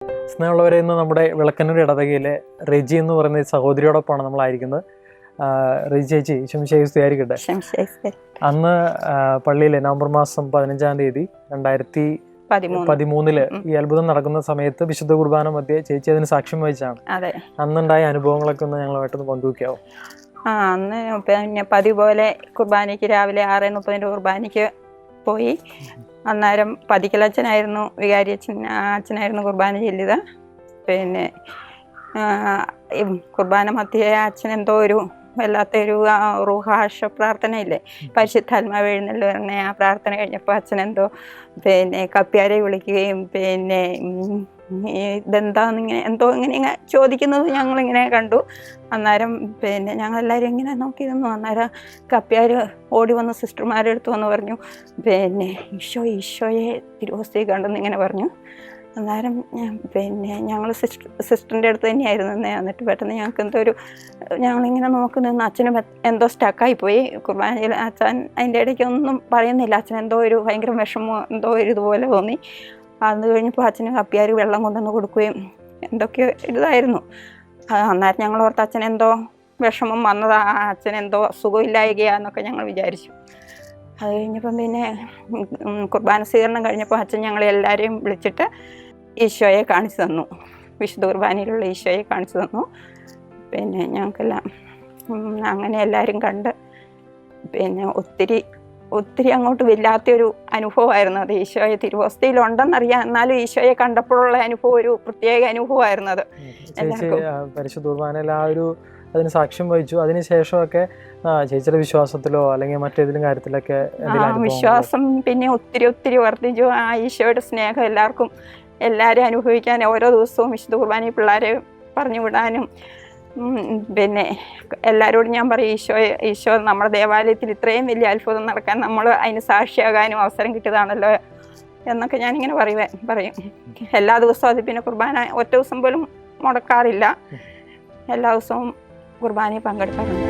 സ്നേഹമുള്ളവരെ, ഇന്ന് നമ്മുടെ വിളക്കന്നൂർ ഇടവകയിലെ റെജി എന്ന് പറയുന്ന സഹോദരിയോടൊപ്പമാണ് നമ്മളായിരിക്കുന്നത്. റെജി ചേച്ചി, ശംശയായിരിക്കട്ടെ. അന്ന് പള്ളിയിലെ നവംബർ മാസം 15-ാം തീയതി 2013 ഈ അത്ഭുതം നടക്കുന്ന സമയത്ത് വിശുദ്ധ കുർബാന മധ്യേ ചേച്ചി അതിന് സാക്ഷ്യം വഹിച്ചാണ്. അന്നുണ്ടായ അനുഭവങ്ങളൊക്കെ ഒന്ന് ഞങ്ങളുമായിട്ടൊന്ന് പങ്കുവയ്ക്കാവോ? അന്ന് പിന്നെ പതിവ് പോലെ കുർബാനയ്ക്ക് രാവിലെ 6:30 കുർബാനയ്ക്ക് പോയി. അന്നേരം പതിക്കലച്ഛനായിരുന്നു വികാരി അച്ഛനായിരുന്നു കുർബാന ചൊല്ലിയത്. പിന്നെ കുർബാന മധ്യേ അച്ഛൻ എന്തോ ഒരു വല്ലാത്തൊരു റൂഹാഷ പ്രാർത്ഥനയില്ലേ, പരിശുദ്ധാത്മാവ് എഴുന്നള്ളി പറഞ്ഞ ആ പ്രാർത്ഥന കഴിഞ്ഞപ്പോൾ അച്ഛനെന്തോ പിന്നെ കപ്പ്യാരെ വിളിക്കുകയും പിന്നെ ഇതെന്താന്നിങ്ങനെ എന്തോ ഇങ്ങനെ ചോദിക്കുന്നത് ഞങ്ങളിങ്ങനെ കണ്ടു. അന്നേരം പിന്നെ ഞങ്ങളെല്ലാവരും ഇങ്ങനെ നോക്കി നിന്നു. അന്നേരം കപ്പ്യാർ ഓടി വന്ന് സിസ്റ്റർമാരുടെ അടുത്ത് വന്ന് പറഞ്ഞു, പിന്നെ ഈശോയെ തിരുവോസ്തി കണ്ടെന്ന് ഇങ്ങനെ പറഞ്ഞു. അന്നേരം പിന്നെ ഞങ്ങൾ സിസ്റ്ററിൻ്റെ അടുത്ത് തന്നെയായിരുന്നു നിന്നേ. എന്നിട്ട് പെട്ടെന്ന് ഞങ്ങൾക്ക് എന്തോ ഒരു ഞങ്ങളിങ്ങനെ നോക്കി നിന്ന് അച്ഛനും എന്തോ സ്റ്റക്കായിപ്പോയി കുർബാനയിൽ. അച്ഛൻ അതിൻ്റെ ഇടയ്ക്ക് ഒന്നും പറയുന്നില്ല. അച്ഛൻ എന്തോ ഒരു ഭയങ്കര വിഷമോ എന്തോ ഒരു ഇതുപോലെ തോന്നി. അത് കഴിഞ്ഞപ്പോൾ അച്ഛന് കപ്പ്യാർ വെള്ളം കൊണ്ടുവന്ന് കൊടുക്കുകയും എന്തൊക്കെയോ ഇതായിരുന്നു. അന്നേരം ഞങ്ങൾ ഓർത്ത് അച്ഛൻ എന്തോ വിഷമം വന്നതാ, അച്ഛൻ എന്തോ സുഖമില്ലായികയാന്നൊക്കെ ഞങ്ങൾ വിചാരിച്ചു. അത് കഴിഞ്ഞപ്പം പിന്നെ കുർബാന സ്വീകരണം കഴിഞ്ഞപ്പോൾ അച്ഛൻ ഞങ്ങളെല്ലാവരെയും വിളിച്ചിട്ട് ഈശോയെ കാണിച്ചു തന്നു. വിശുദ്ധ കുർബാനയിലുള്ള ഈശോയെ കാണിച്ചു തന്നു. പിന്നെ ഞങ്ങൾക്കെല്ലാം അങ്ങനെ എല്ലാവരും കണ്ട് പിന്നെ ഒത്തിരി അങ്ങോട്ട് വല്ലാത്തൊരു അനുഭവമായിരുന്നു അത്. ഈശോയെ തിരുവോസ്തിയിലുണ്ടെന്നറിയാം, എന്നാലും ഈശോയെ കണ്ടപ്പോഴുള്ള അനുഭവം ഒരു പ്രത്യേക അനുഭവമായിരുന്നു അത്. പരിശുദ്ധ കുർബാനയിൽ ആ ഒരു അതിന് സാക്ഷ്യം വഹിച്ചു. അതിനുശേഷമൊക്കെ ചേച്ചിയുടെ വിശ്വാസത്തിലോ അല്ലെങ്കിൽ മറ്റേതെങ്കിലും കാര്യത്തിലൊക്കെ വിശ്വാസം പിന്നെ ഒത്തിരി വർദ്ധിച്ചു. ആ ഈശോയുടെ സ്നേഹം എല്ലാവരും അനുഭവിക്കാൻ ഓരോ ദിവസവും വിശുദ്ധ കുർബാനയിൽ പിള്ളേരെ പറഞ്ഞു വിടാനും പിന്നെ എല്ലാവരോടും ഞാൻ പറയും, ഈശോ നമ്മുടെ ദേവാലയത്തിൽ ഇത്രയും വലിയ അത്ഭുതം നടക്കാൻ നമ്മൾ അതിന് സാക്ഷിയാകാനും അവസരം കിട്ടിയതാണല്ലോ എന്നൊക്കെ ഞാനിങ്ങനെ പറയും. എല്ലാ ദിവസവും അത് പിന്നെ കുർബാന ഒറ്റ ദിവസം പോലും മുടക്കാറില്ല. എല്ലാ ദിവസവും കുർബാനയിൽ പങ്കെടുക്കാറുണ്ട്.